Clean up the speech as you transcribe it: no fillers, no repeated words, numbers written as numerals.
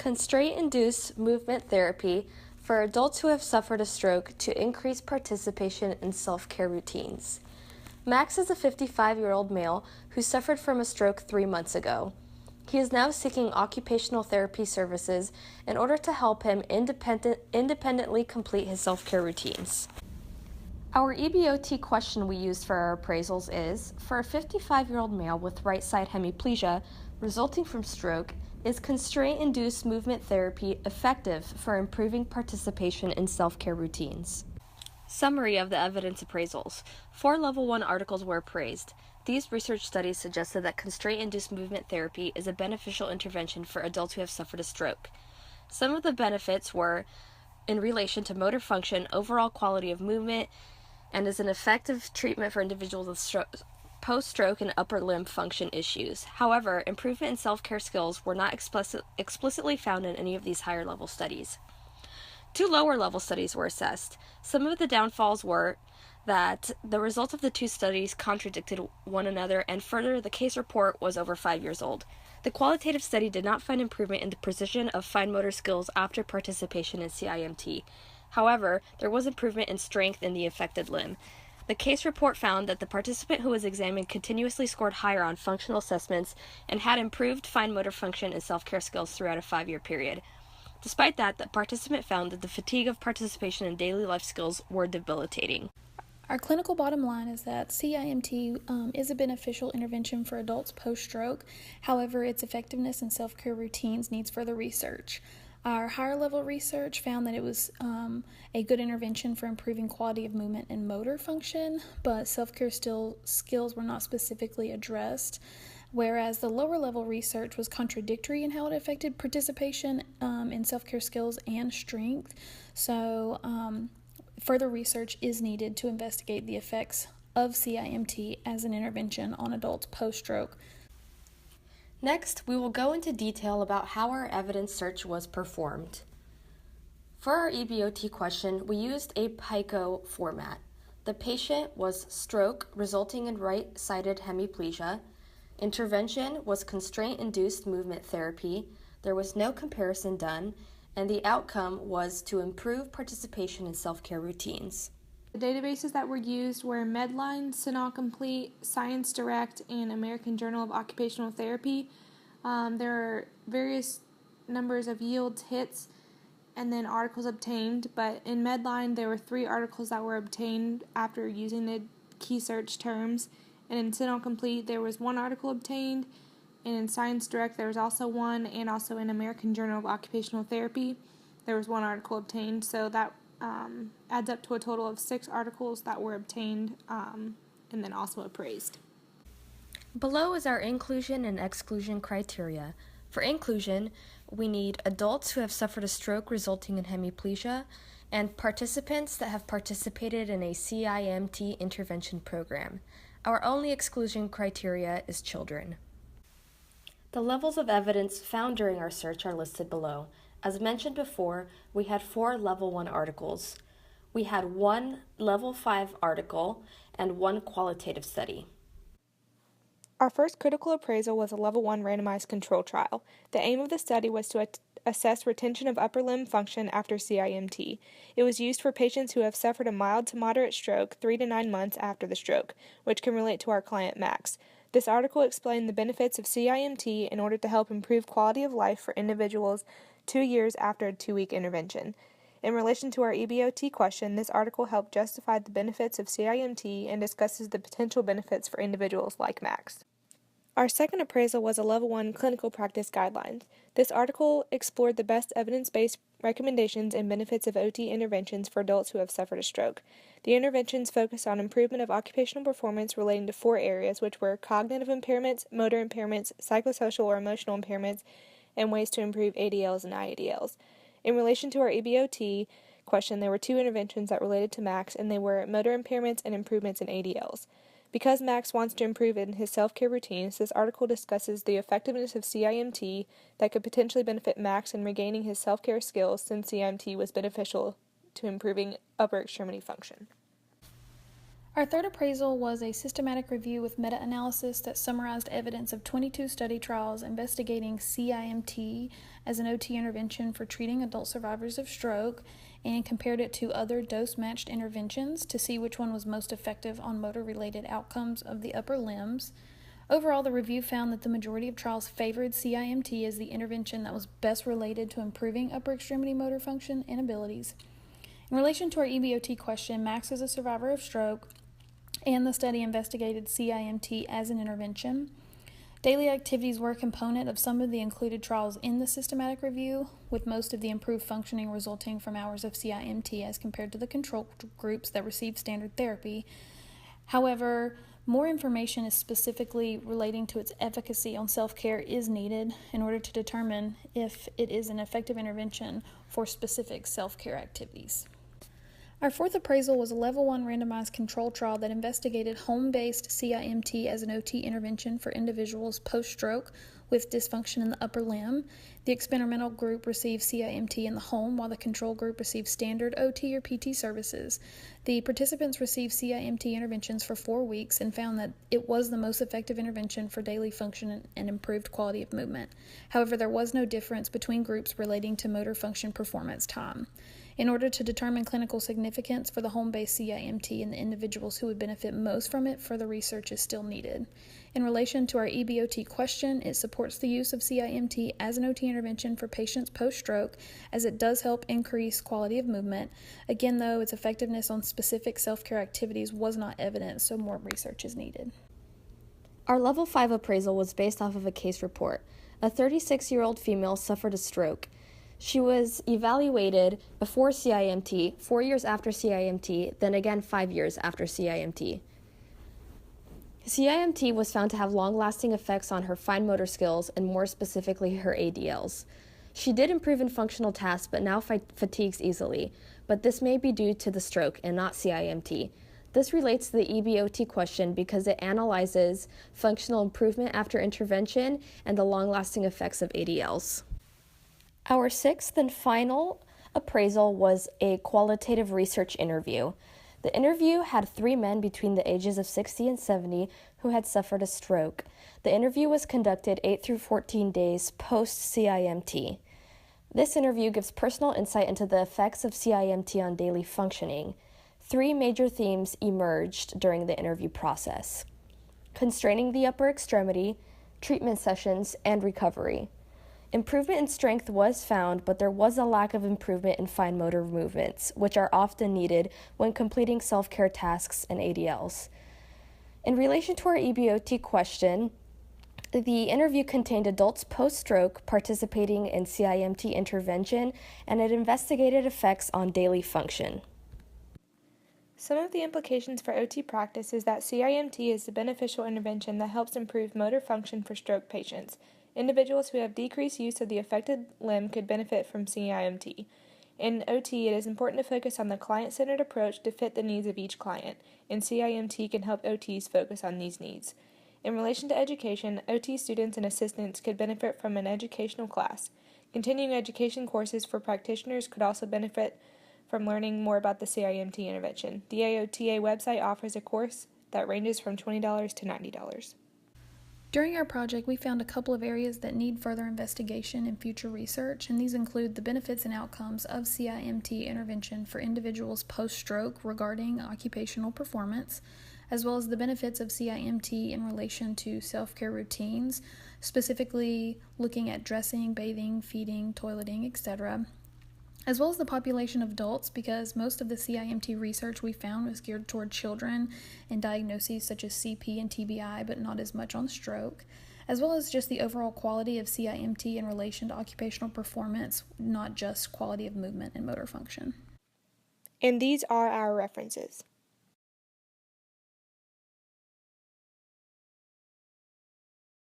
Constraint-induced movement therapy for adults who have suffered a stroke to increase participation in self-care routines. Max is a 55-year-old male who suffered from a stroke 3 months ago. He is now seeking occupational therapy services in order to help him independently complete his self-care routines. Our EBOT question we used for our appraisals is, for a 55-year-old male with right side hemiplegia resulting from stroke, is constraint-induced movement therapy effective for improving participation in self-care routines? Summary of the evidence appraisals. 4 Level 1 articles were appraised. These research studies suggested that constraint-induced movement therapy is a beneficial intervention for adults who have suffered a stroke. Some of the benefits were in relation to motor function, overall quality of movement, and is an effective treatment for individuals with post-stroke and upper limb function issues. However, improvement in self-care skills were not explicitly found in any of these higher-level studies. 2 lower-level studies were assessed. Some of the downfalls were that the results of the 2 studies contradicted one another, and further, the case report was over 5 years old. The qualitative study did not find improvement in the precision of fine motor skills after participation in CIMT. However, there was improvement in strength in the affected limb. The case report found that the participant who was examined continuously scored higher on functional assessments and had improved fine motor function and self-care skills throughout a 5-year period. Despite that, the participant found that the fatigue of participation in daily life skills were debilitating. Our clinical bottom line is that CIMT is a beneficial intervention for adults post-stroke. However, its effectiveness in self-care routines needs further research. Our higher level research found that it was a good intervention for improving quality of movement and motor function, but self-care skills were not specifically addressed, whereas the lower level research was contradictory in how it affected participation in self-care skills and strength. So further research is needed to investigate the effects of CIMT as an intervention on adults post-stroke. Next, we will go into detail about how our evidence search was performed. For our EBOT question, we used a PICO format. The patient was stroke resulting in right-sided hemiplegia. Intervention was constraint-induced movement therapy. There was no comparison done, and the outcome was to improve participation in self-care routines. The databases that were used were Medline, Cinol Complete, Science Direct, and American Journal of Occupational Therapy. There are various numbers of yields, hits, and then articles obtained, but in Medline there were 3 articles that were obtained after using the key search terms, and in Cinol Complete there was 1 article obtained, and in Science Direct there was also 1, and also in American Journal of Occupational Therapy there was 1 article obtained, so that adds up to a total of 6 articles that were obtained and then also appraised. Below is our inclusion and exclusion criteria. For inclusion, we need adults who have suffered a stroke resulting in hemiplegia and participants that have participated in a CIMT intervention program. Our only exclusion criteria is children. The levels of evidence found during our search are listed below. As mentioned before, we had 4 Level 1 articles. We had 1 Level 5 article and 1 qualitative study. Our first critical appraisal was a Level 1 randomized control trial. The aim of the study was to assess retention of upper limb function after CIMT. It was used for patients who have suffered a mild to moderate stroke 3 to 9 months after the stroke, which can relate to our client Max. This article explained the benefits of CIMT in order to help improve quality of life for individuals 2 years after a 2-week intervention. In relation to our EBOT question, this article helped justify the benefits of CIMT and discusses the potential benefits for individuals like Max. Our second appraisal was a Level 1 clinical practice guidelines. This article explored the best evidence-based recommendations and benefits of OT interventions for adults who have suffered a stroke. The interventions focused on improvement of occupational performance relating to 4 areas, which were cognitive impairments, motor impairments, psychosocial or emotional impairments, and ways to improve ADLs and IADLs. In relation to our EBOT question, there were 2 interventions that related to Max, and they were motor impairments and improvements in ADLs. Because Max wants to improve in his self-care routines, this article discusses the effectiveness of CIMT that could potentially benefit Max in regaining his self-care skills since CIMT was beneficial to improving upper extremity function. Our third appraisal was a systematic review with meta-analysis that summarized evidence of 22 study trials investigating CIMT as an OT intervention for treating adult survivors of stroke and compared it to other dose-matched interventions to see which one was most effective on motor-related outcomes of the upper limbs. Overall, the review found that the majority of trials favored CIMT as the intervention that was best related to improving upper extremity motor function and abilities. In relation to our EBOT question, Max is a survivor of stroke, and the study investigated CIMT as an intervention. Daily activities were a component of some of the included trials in the systematic review, with most of the improved functioning resulting from hours of CIMT as compared to the control groups that received standard therapy. However, more information is specifically relating to its efficacy on self-care is needed in order to determine if it is an effective intervention for specific self-care activities. Our fourth appraisal was a Level 1 randomized control trial that investigated home-based CIMT as an OT intervention for individuals post-stroke with dysfunction in the upper limb. The experimental group received CIMT in the home, while the control group received standard OT or PT services. The participants received CIMT interventions for 4 weeks and found that it was the most effective intervention for daily function and improved quality of movement. However, there was no difference between groups relating to motor function performance time. In order to determine clinical significance for the home-based CIMT and the individuals who would benefit most from it, further research is still needed. In relation to our EBOT question, it supports the use of CIMT as an OT intervention for patients post-stroke, as it does help increase quality of movement. Again, though, its effectiveness on specific self-care activities was not evident, so more research is needed. Our Level 5 appraisal was based off of a case report. A 36-year-old female suffered a stroke. She was evaluated before CIMT, 4 years after CIMT, then again 5 years after CIMT. CIMT was found to have long-lasting effects on her fine motor skills and more specifically her ADLs. She did improve in functional tasks but now fatigues easily, but this may be due to the stroke and not CIMT. This relates to the EBOT question because it analyzes functional improvement after intervention and the long-lasting effects of ADLs. Our sixth and final appraisal was a qualitative research interview. The interview had 3 men between the ages of 60 and 70 who had suffered a stroke. The interview was conducted 8 through 14 days post-CIMT. This interview gives personal insight into the effects of CIMT on daily functioning. 3 major themes emerged during the interview process: constraining the upper extremity, treatment sessions, and recovery. Improvement in strength was found, but there was a lack of improvement in fine motor movements, which are often needed when completing self-care tasks and ADLs. In relation to our EBOT question, the interview contained adults post-stroke participating in CIMT intervention, and it investigated effects on daily function. Some of the implications for OT practice is that CIMT is a beneficial intervention that helps improve motor function for stroke patients. Individuals who have decreased use of the affected limb could benefit from CIMT. In OT, it is important to focus on the client-centered approach to fit the needs of each client, and CIMT can help OTs focus on these needs. In relation to education, OT students and assistants could benefit from an educational class. Continuing education courses for practitioners could also benefit from learning more about the CIMT intervention. The AOTA website offers a course that ranges from $20 to $90. During our project, we found a couple of areas that need further investigation and future research, and these include the benefits and outcomes of CIMT intervention for individuals post-stroke regarding occupational performance, as well as the benefits of CIMT in relation to self-care routines, specifically looking at dressing, bathing, feeding, toileting, etc., as well as the population of adults, because most of the CIMT research we found was geared toward children and diagnoses such as CP and TBI, but not as much on stroke, as well as just the overall quality of CIMT in relation to occupational performance, not just quality of movement and motor function. And these are our references.